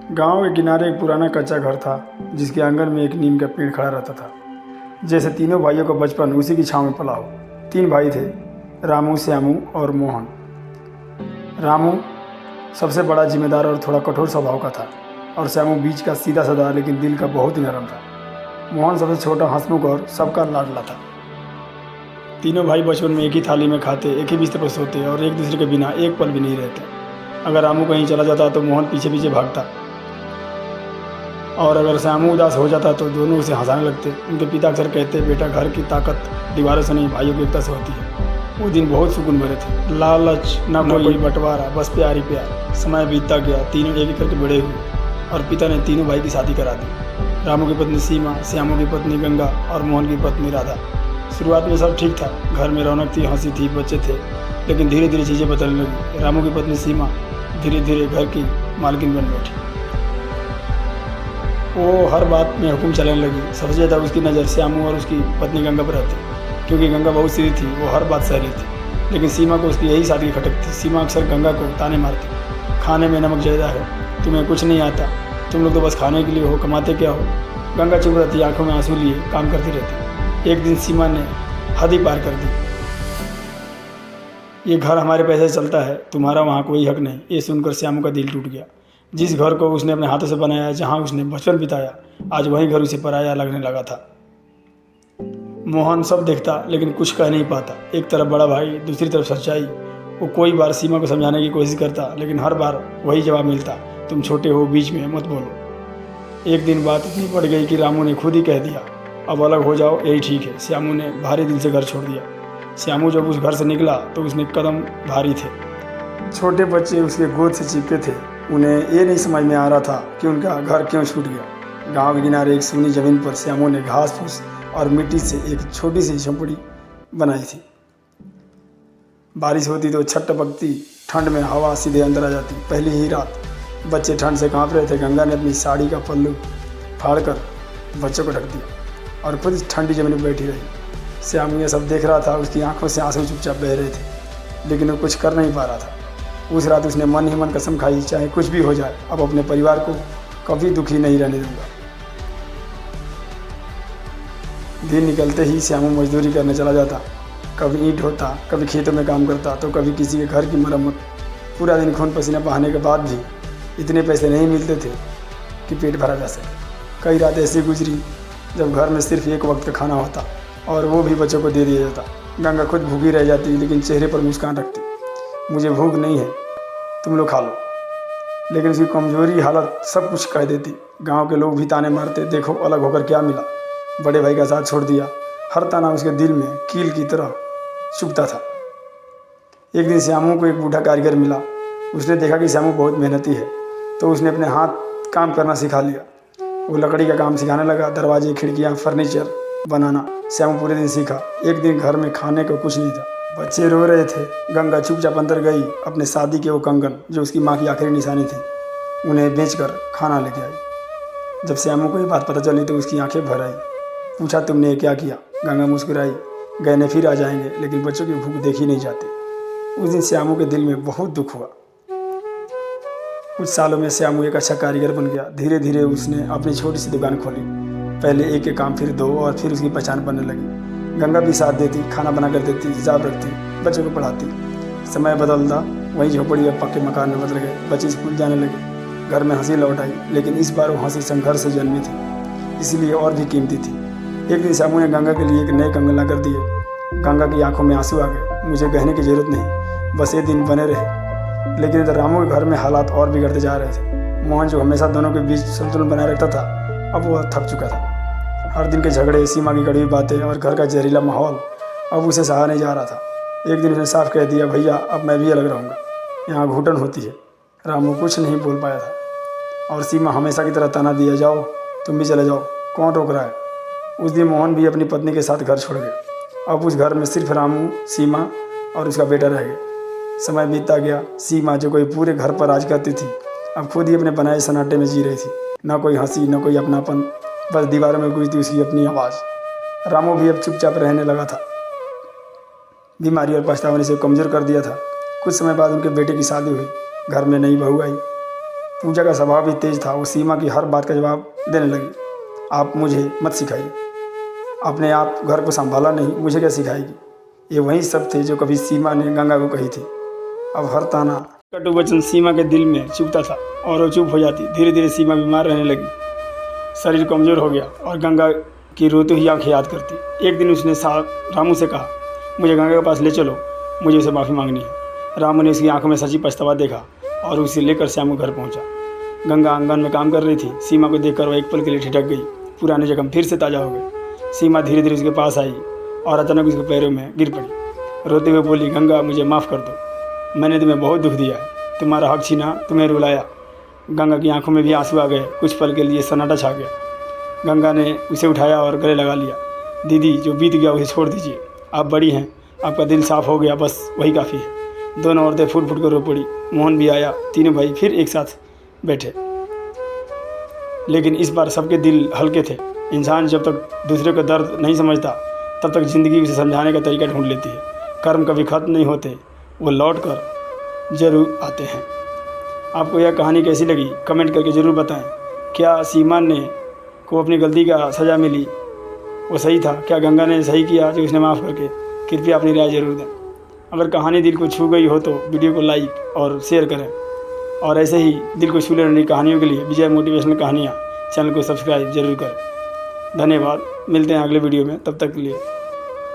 गांव के किनारे एक पुराना कच्चा घर था जिसके आंगन में एक नीम का पेड़ खड़ा रहता था। जैसे तीनों भाइयों का बचपन उसी की छांव में पला हो। 3 भाई थे, रामू, श्यामू और मोहन। रामू सबसे बड़ा, जिम्मेदार और थोड़ा कठोर स्वभाव का था, और श्यामू बीच का, सीधा साधा लेकिन दिल का बहुत ही नरम था। मोहन सबसे छोटा, हंसमुख और सबका लाडला था। तीनों भाई बचपन में एक ही थाली में खाते, एक ही बिस्तर पर सोते और एक दूसरे के बिना एक पल भी नहीं रहते। अगर रामू कहीं चला जाता तो मोहन पीछे पीछे भागता, और अगर श्यामू उदास हो जाता तो दोनों उसे हंसाने लगते। उनके पिता अक्सर कहते, बेटा, घर की ताकत दीवारों से नहीं, भाइयों की एकता से होती है। वो दिन बहुत सुकून भरे थे। लालच न कोई बंटवारा, बस प्यार ही प्यार। समय बीतता गया, तीनों एक एक करके बड़े हुए और पिता ने तीनों भाई की शादी करा दी। रामू की पत्नी सीमा, श्यामू की पत्नी गंगा और मोहन की पत्नी राधा। शुरुआत में सब ठीक था, घर में रौनक थी, हंसी थी, बच्चे थे। लेकिन धीरे धीरे चीज़ें बदलने लगी। रामू की पत्नी सीमा धीरे धीरे घर की मालकिन बन बैठी। वो हर बात में हुक्म चलाने लगी। सबसे ज़्यादा उसकी नज़र श्यामू और उसकी पत्नी गंगा पर रहती, क्योंकि गंगा बहुत सीधी थी, वो हर बात सह रही थी। लेकिन सीमा को उसकी यही सादगी खटकती। सीमा अक्सर गंगा को ताने मारती, खाने में नमक ज़्यादा है, तुम्हें कुछ नहीं आता, तुम लोग तो बस खाने के लिए हो, कमाते क्या हो। गंगा चुप रहती, आंखों में आंसू लिए काम करती रहती। एक दिन सीमा ने हद ही पार कर दी। ये घर हमारे पैसे से चलता है, तुम्हारा वहाँ कोई हक नहीं। ये सुनकर श्यामू का दिल टूट गया। जिस घर को उसने अपने हाथों से बनाया, जहाँ उसने बचपन बिताया, आज वही घर उसे पराया लगने लगा था। मोहन सब देखता लेकिन कुछ कह नहीं पाता। एक तरफ बड़ा भाई, दूसरी तरफ सच्चाई। वो कोई बार सीमा को समझाने की कोशिश करता, लेकिन हर बार वही जवाब मिलता, तुम छोटे हो, बीच में मत बोलो। एक दिन बात इतनी बढ़ गई कि रामू ने खुद ही कह दिया, अब अलग हो जाओ, यही ठीक है। श्यामू ने भारी दिल से घर छोड़ दिया। श्यामू जब उस घर से निकला तो उसने कदम भारी थे। छोटे बच्चे उसके गोद से चिपके थे। उन्हें ये नहीं समझ में आ रहा था कि उनका घर क्यों छूट गया। गांव के किनारे एक सूनी जमीन पर श्यामू ने घास फूस और मिट्टी से एक छोटी सी झोंपड़ी बनाई थी। बारिश होती तो छत टपकती, ठंड में हवा सीधे अंदर आ जाती। पहली ही रात बच्चे ठंड से कांप रहे थे। गंगा ने अपनी साड़ी का पल्लू फाड़कर बच्चों को ढक दिया और खुद ठंडी जमीन पर बैठी रही। श्यामू ये सब देख रहा था। उसकी आंखों से आंसू चुपचाप बह रहे थे, लेकिन वो कुछ कर नहीं पा रहा था। उस रात उसने मन ही मन कसम खाई, चाहे कुछ भी हो जाए, अब अपने परिवार को कभी दुखी नहीं रहने दूंगा। दिन निकलते ही श्यामू मजदूरी करने चला जाता। कभी ईंट ढोता, कभी खेतों में काम करता, तो कभी किसी के घर की मरम्मत। पूरा दिन खून पसीना बहाने के बाद भी इतने पैसे नहीं मिलते थे कि पेट भरा जा सके। कई रात ऐसी गुजरी जब घर में सिर्फ एक वक्त का खाना होता, और वो भी बच्चों को दे दिया जाता। गंगा खुद भूखी रह जाती, लेकिन चेहरे पर मुस्कान रखती। मुझे भूख नहीं है, तुम लोग खा लो। लेकिन उसकी कमजोरी हालत सब कुछ कह देती। गांव के लोग भी ताने मारते, देखो अलग होकर क्या मिला, बड़े भाई का साथ छोड़ दिया। हर ताना उसके दिल में कील की तरह चुभता था। एक दिन श्यामू को एक बूढ़ा कारीगर मिला। उसने देखा कि श्यामू बहुत मेहनती है, तो उसने अपने हाथ काम करना सिखा लिया। वो लकड़ी का काम सिखाने लगा, दरवाजे, खिड़कियाँ, फर्नीचर बनाना। श्यामू पूरे दिन सीखा। एक दिन घर में खाने को कुछ नहीं था, बच्चे रो रहे थे। गंगा चुपचाप अंदर गई, अपने शादी के वो कंगन जो उसकी माँ की आखिरी निशानी थी, उन्हें बेचकर खाना लेके आई। जब श्यामू को ये बात पता चली तो उसकी आंखें भर आई। पूछा, तुमने ये क्या किया? गंगा मुस्कुराई, गहने फिर आ जाएंगे, लेकिन बच्चों की भूख देखी नहीं जाती। उस दिन श्यामू के दिल में बहुत दुख हुआ। कुछ सालों में श्यामू एक अच्छा कारीगर बन गया। धीरे धीरे उसने अपनी छोटी सी दुकान खोली। पहले एक के काम, फिर 2, और फिर उसकी पहचान बनने लगी। गंगा भी साथ देती, खाना बना कर देती, हिसाब रखती, बच्चों को पढ़ाती। समय बदलता, वहीं झोपड़ी और पक्के मकान में बदल गए। बच्चे स्कूल जाने लगे, घर में हंसी लौट आई। लेकिन इस बार वो हंसी संघर्ष से जन्मी थी, इसलिए और भी कीमती थी। एक दिन श्यामू ने गंगा के लिए एक नए कंगन ला कर दिए। गंगा की आंखों में आंसू आ गए। मुझे गहने की जरूरत नहीं, बस ये दिन बने रहे। लेकिन इधर रामू के घर में हालात और बिगड़ते जा रहे थे। मोहन, जो हमेशा दोनों के बीच संतुलन बनाए रखता था, अब वह थक चुका था। हर दिन के झगड़े, सीमा की कड़वी बातें और घर का जहरीला माहौल अब उसे सहा नहीं जा रहा था। एक दिन उसने साफ कह दिया, भैया, अब मैं भी अलग रहूँगा, यहाँ घुटन होती है। रामू कुछ नहीं बोल पाया था, और सीमा हमेशा की तरह ताना दिया, जाओ, तुम भी चले जाओ, कौन रोक रहा है। उस दिन मोहन भी अपनी पत्नी के साथ घर छोड़ गया। अब उस घर में सिर्फ रामू, सीमा और उसका बेटा रह गया। समय बीतता गया। सीमा, जो कोई पूरे घर पर राज करती थी, अब खुद ही अपने बनाए सन्नाटे में जी रही थी। न कोई हंसी, न कोई अपनापन, बस दीवारों में गूंजती उसकी अपनी आवाज़। रामू भी अब चुपचाप रहने लगा था। बीमारी और पछतावे ने उसे कमज़ोर कर दिया था। कुछ समय बाद उनके बेटे की शादी हुई। घर में नई बहू आई। पूजा का स्वभाव भी तेज था। वो सीमा की हर बात का जवाब देने लगी। आप मुझे मत सिखाइए, आपने आप घर को संभाला नहीं, मुझे क्या सिखाएगी। ये वही सब थे जो कभी सीमा ने गंगा को कही थी। अब हर ताना कटु वचन सीमा के दिल में चुभता था और वो चुप हो जाती। धीरे धीरे सीमा बीमार रहने लगी, शरीर कमज़ोर हो गया और गंगा की रोती हुई आँखें याद करती। एक दिन उसने रामू से कहा, मुझे गंगा के पास ले चलो, मुझे उसे माफ़ी मांगनी है। रामू ने उसकी आंखों में सच्ची पछतावा देखा और उसे लेकर श्यामू घर पहुंचा। गंगा आंगन में काम कर रही थी। सीमा को देखकर वह एक पल के लिए ठिठक गई। पुराने जख्म फिर से ताज़ा हो गए। सीमा धीरे धीरे उसके पास आई और अचानक उसके पैरों में गिर पड़ी। रोते हुए बोली, गंगा मुझे माफ़ कर दो, मैंने तुम्हें बहुत दुख दिया है, तुम्हारा हक छीना, तुम्हें रुलाया। गंगा की आंखों में भी आंसू आ गए। कुछ पल के लिए सन्नाटा छा गया। गंगा ने उसे उठाया और गले लगा लिया। दीदी, जो बीत गया उसे छोड़ दीजिए, आप बड़ी हैं, आपका दिल साफ़ हो गया, बस वही काफ़ी है। दोनों औरतें फूट फूट कर रो पड़ी। मोहन भी आया। तीनों भाई फिर एक साथ बैठे, लेकिन इस बार सबके दिल हल्के थे। इंसान जब तक दूसरे का दर्द नहीं समझता तब तक ज़िंदगी उसे समझाने का तरीका ढूंढ लेती है। कर्म कभी ख़त्म नहीं होते, वो लौट कर ज़रूर आते हैं। आपको यह कहानी कैसी लगी कमेंट करके ज़रूर बताएं। क्या सीमा ने को अपनी गलती का सज़ा मिली, वो सही था? क्या गंगा ने सही किया जो उसने माफ़ करके? कृपया अपनी राय ज़रूर दें। अगर कहानी दिल को छू गई हो तो वीडियो को लाइक और शेयर करें, और ऐसे ही दिल को छू लेने वाली कहानियों के लिए विजय मोटिवेशनल कहानियाँ चैनल को सब्सक्राइब जरूर करें। धन्यवाद। मिलते हैं अगले वीडियो में, तब तक के लिए